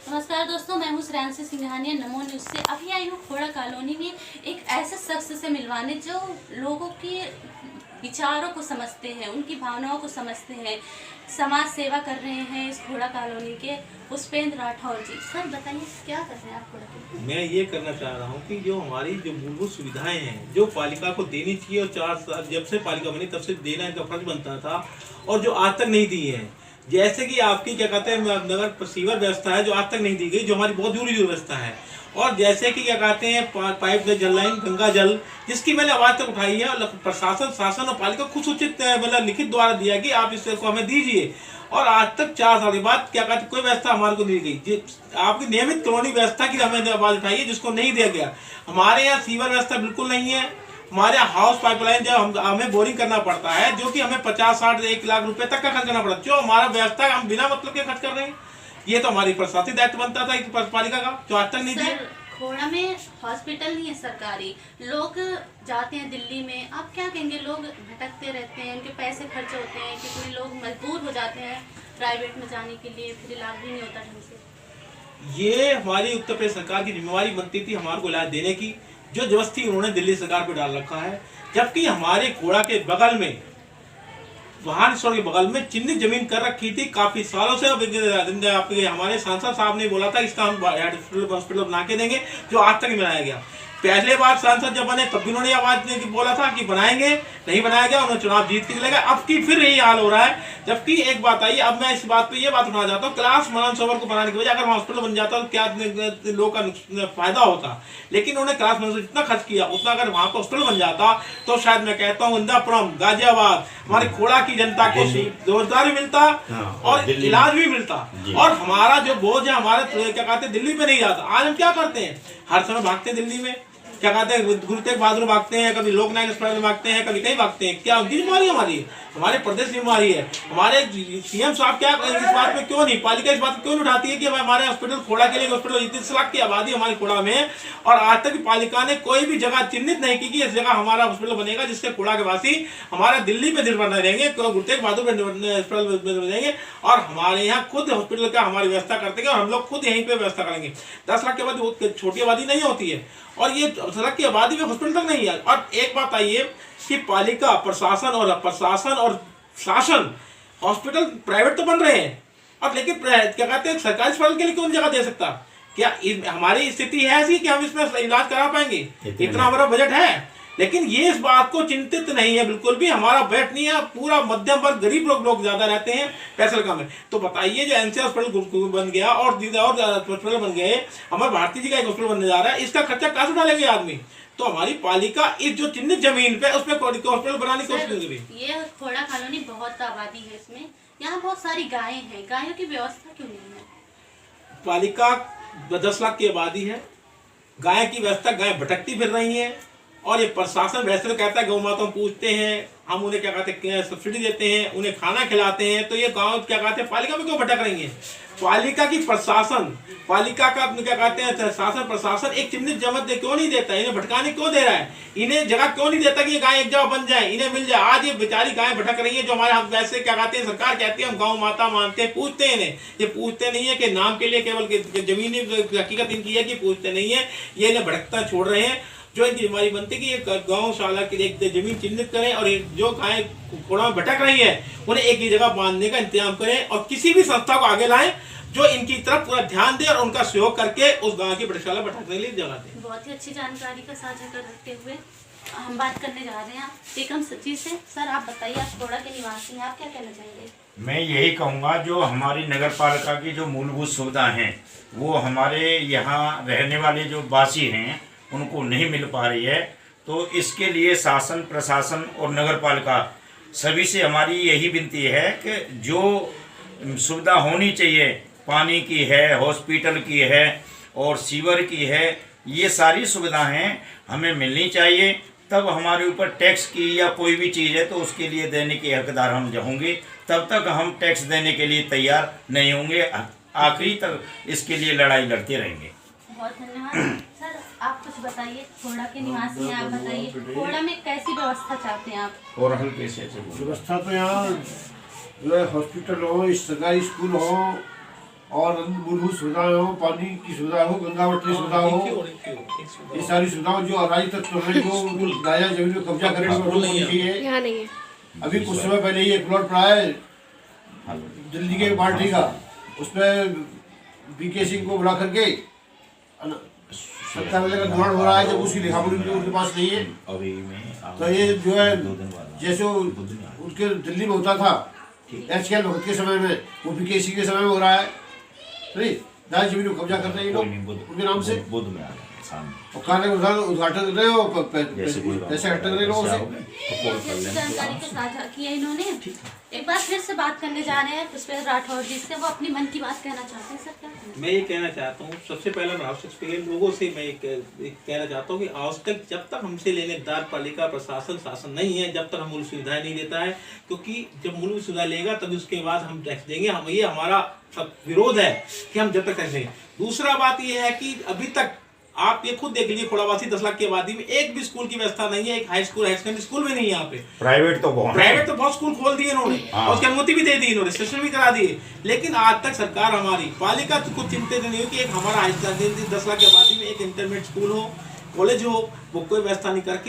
नमस्कार दोस्तों, मैं हूँ श्रेयांशी सिंघानिया नमो न्यूज़ से। अभी आई हूँ खोड़ा कॉलोनी में एक ऐसे शख्स से मिलवाने जो लोगों के विचारों को समझते हैं, उनकी भावनाओं को समझते हैं, समाज सेवा कर रहे हैं इस खोड़ा कॉलोनी के पुष्पेंद्र राठौर जी। सर बताइए क्या कर रहे हैं आप खोड़ा के? मैं ये करना चाह रहा हूँ कि जो हमारी जो मूलभूत सुविधाएं हैं जो पालिका को देनी चाहिए और 4 साल जब से पालिका बनी तब से देना इनका फर्ज बनता था और जो आज तक नहीं दी है, जैसे कि आपकी क्या कहते हैं नगर सीवर व्यवस्था है जो आज तक नहीं दी गई, जो हमारी बहुत जरूरी व्यवस्था है। और जैसे कि क्या कहते हैं पाइप जल लाइन गंगा जल, जिसकी मैंने आवाज तक उठाई है और प्रशासन शासन और पालिका खुद सूचित मतलब लिखित द्वारा दिया कि आप इसको हमें दीजिए, और आज तक 4 साल के बाद क्या कहते कोई व्यवस्था हमारे को नहीं गई। आपकी नियमित कॉलोनी व्यवस्था की हमें आवाज उठाई है जिसको नहीं दिया गया। हमारे यहाँ सीवर व्यवस्था बिल्कुल नहीं है। हमारे यहाँ हाउस पाइपलाइन जब हमें बोरिंग करना पड़ता है जो कि हमें 50-60-1 लाख रुपए तक का खर्च करना पड़ता है, जो हमारा व्यवस्था हम बिना मतलब के खर्च कर रहे हैं। ये तो हमारी प्रशासनिक दायित्व बनता था पालिका का, जो आज तक नहीं दिया। खोड़ा में हॉस्पिटल नहीं है सरकारी, लोग जाते हैं दिल्ली में, आप क्या कहेंगे? लोग भटकते रहते हैं, उनके पैसे खर्च होते हैं, कितने लोग मजबूर हो जाते हैं प्राइवेट में जाने के लिए, फिर इलाज भी नहीं होता ढंग से। ये हमारी उत्तर प्रदेश सरकार की जिम्मेवारी बनती थी हमारे को इलाज देने की, जो जबरदस्ती उन्होंने दिल्ली सरकार पर डाल रखा है। जबकि हमारे खोड़ा के बगल में वाहनेश्वर के बगल में चिन्हित जमीन कर रखी थी काफी सालों से। हमारे सांसद साहब ने बोला था इसका हम हॉस्पिटल बना के देंगे, जो आज तक नहीं बनाया गया। पहले बार सांसद जब बने तब भी उन्होंने आवाज बोला था कि बनाएंगे, नहीं बनाया गया, उन्होंने चुनाव जीत के चले गए। अब की फिर यही हाल हो रहा है। जबकि एक बात आई, अब मैं इस बात पे ये बात उठाना चाहता हूँ, क्लास मनोसरोवर को बनाने की वजह अगर हॉस्पिटल बन जाता तो क्या लोगों का फायदा होता। लेकिन उन्होंने क्लास मनोसरोवर जितना खर्च किया उतना अगर वहां पर हॉस्पिटल बन जाता तो शायद मैं कहता हूँ इंदापुरम गाजियाबाद हमारी खोड़ा की जनता को रोजगार भी मिलता और इलाज भी मिलता, और हमारा जो बोझ है हमारे क्या कहते हैं दिल्ली में नहीं जाता। आज हम क्या करते हैं, हर समय भागते हैं दिल्ली में, क्या कहते हैं गुरु तेग बहादुर भागते हैं, कभी लोकनायक अस्पताल भागते हैं, कभी कहीं भागते हैं। क्या उनकी जिम्मेवारी हमारी है? हमारे प्रदेश की जिम्मेवारी है। हमारे सीएम साहब क्या इस बात पे क्यों नहीं, पालिका इस बात क्यों नहीं उठाती है कि हमारे हॉस्पिटल खोड़ा के लिए हॉस्पिटल 30 लाख की आबादी हमारी खोड़ा में, और आज तक पालिका ने कोई भी जगह चिन्हित नहीं की कि इस जगह हमारा हॉस्पिटल बनेगा जिससे खोड़ा के वासी हमारा दिल्ली पे निर्भर नहीं रहेंगे, गुरु तेग बहादुर अस्पताल बनेंगे, और हमारे यहाँ खुद हॉस्पिटल का हमारी व्यवस्था करते हैं और हम लोग खुद यहीं पे व्यवस्था करेंगे। 10 लाख के बाद बहुत छोटी आबादी नहीं होती है, और ये सड़क की आबादी में हॉस्पिटल तक नहीं है। और एक बात आई है कि पालिका प्रशासन और शासन हॉस्पिटल प्राइवेट तो बन रहे हैं, और लेकिन क्या कहते हैं सरकारी अस्पताल के लिए कौन जगह दे सकता? क्या हमारी स्थिति है ऐसी कि हम इसमें इलाज करा पाएंगे? इतना हमारा बजट है, लेकिन ये इस बात को चिंतित नहीं है बिल्कुल भी। हमारा बजट नहीं है, पूरा मध्यम वर्ग गरीब लोग ज्यादा रहते हैं, पैसा कम है। तो बताइए जो एनसीआर हॉस्पिटल बन गया और हॉस्पिटल बन गए, हमारे भारती जी का एक हॉस्पिटल बनने जा रहा है, इसका खर्चा कहाँ से डालेंगे आदमी? तो हमारी पालिका इस जो चिन्हित जमीन पे उसमें हॉस्पिटल बनाने की कोशिश करेगी। ये खोड़ा कॉलोनी बहुत आबादी है, इसमें यहाँ बहुत सारी गायें हैं, गायों की व्यवस्था क्यों नहीं है? पालिका 10 लाख की आबादी है, गाय की व्यवस्था, गाय भटकती फिर रही है, और ये प्रशासन वैसे तो कहता है गौ माता पूछते हैं, हम उन्हें क्या कहते हैं सब्सिडी देते हैं, उन्हें खाना खिलाते हैं, तो ये गांव क्या कहते हैं पालिका में क्यों भटक रही है? पालिका की प्रशासन, पालिका का क्या कहते हैं शासन प्रशासन एक चिन्हित जगह क्यों नहीं देता? इन्हें भटकाने क्यों दे रहा है? इन्हें जगह क्यों नहीं देता कि ये गाय एक जगह बन जाए, इन्हें मिल जाए? आज ये बेचारी गाय भटक रही है, जो हमारे हम वैसे क्या कहते हैं सरकार कहती है हम गौ माता मानते हैं, पूछते हैं इन्हें। ये पूछते नहीं है कि नाम के लिए केवल जमीनी हकीकत इनकी है कि पूछते नहीं है, ये इन्हें भटकता छोड़ रहे हैं। जो इनकी जिम्मेवारी बनती है कि ये गौशाला के एक जमीन चिन्हित करें, और जो गाय खोड़ा में भटक रही है उन्हें एक ही जगह बांधने का इंतजाम करें, और किसी भी संस्था को आगे लाएं जो इनकी तरफ पूरा ध्यान दे और उनका सहयोग करके उस गांव की प्रयोगशाला बैठाने के लिए जगह दे। बहुत ही अच्छी जानकारी का साझा करते हुए हम बात करने जा रहे हैं टेकम सचिव से। सर आप बताइए, आप खोड़ा के निवासी हैं, आप क्या कहना चाहेंगे? मैं यही कहूँगा जो हमारी नगर पालिका की जो मूलभूत सुविधा हैं वो हमारे यहाँ रहने वाले जो वासी हैं उनको नहीं मिल पा रही है, तो इसके लिए शासन प्रशासन और नगर पालिका सभी से हमारी यही विनती है कि जो सुविधा होनी चाहिए, पानी की है, हॉस्पिटल की है और सीवर की है, ये सारी सुविधाएं हमें मिलनी चाहिए। तब हमारे ऊपर टैक्स की या कोई भी चीज़ है तो उसके लिए देने के हकदार हम होंगे, तब तक हम टैक्स देने के लिए तैयार नहीं होंगे, आखिरी तक इसके लिए लड़ाई लड़ते रहेंगे। बहुत धन्यवाद। सर आप कुछ बताइए, खोड़ा के निवासी हैं, आप बताइए खोड़ा में कैसी व्यवस्था चाहते हैं आप? और हल्के से व्यवस्था तो यहाँ जो है हॉस्पिटल हो, सरकारी स्कूल हो, और मूलभूत सुविधाएं हो, पानी की सुविधा हो, गंगावट की सुविधा हो, ये सारी सुविधाओं जो अराजी तत्व हैं जो नाजायज जमीन में कब्जा करने की होनी चाहिए। यहाँ नहीं है। अभी कुछ समय पहले ही एक प्लॉट पड़ा है दिल्ली के पार्टी का, उसमें बीके सिंह को बुला करके सत्तावेले का निर्माण हो रहा है, जब उसकी लिखावट उनके पास नहीं है। तो ये जो है जैसे उनके दिल्ली में होता था एचकेएल वक्त के समय में, वो बीके सिंह के समय में हो रहा है। नहीं दाई जमीन को कब्जा कर रहे हैं लोग उनके नाम से, और कार्य उद्घाटन कर रहे हो, पैसे इकट्ठा कर रहे लोगों से। जानकारी को साझा किया इन्होंने। एक बार फिर से बात करने जा रहे हैं पुष्पेंद्र राठौर जी से, वो अपनी मन की बात कहना चाहते हैं। सर क्या मैं ये कहना चाहता हूँ, सबसे पहले मैं आपसे लोगों से मैं एक कहना चाहता हूँ कि आज तक जब तक हमसे लेनेदार पालिका प्रशासन शासन नहीं है, जब तक हम मूल सुविधाएं नहीं देता है, क्योंकि जब मूल सुविधा लेगा तभी उसके बाद हम टैक्स देंगे। हम ये हमारा सब विरोध है कि हम जब तक टैक्स देंगे। दूसरा बात ये है कि अभी तक आप ये खुद देख लीजिए, खोड़ावासी 10 लाख की आबादी में एक भी स्कूल की व्यवस्था नहीं है, एक high school high secondary school भी नहीं है यहाँ पे। प्राइवेट तो बहुत स्कूल खोल दिए इन्होंने और उसकी अनुमति भी दे दी इन्होंने, रजिस्ट्रेशन भी करा दिए, लेकिन आज तक सरकार हमारी पालिका कुछ चिंतित नहीं हुई कि एक हमारा 10 लाख की आबादी में एक इंटरमीडिएट स्कूल हो, कॉलेज हो, वो कोई व्यवस्था नहीं करके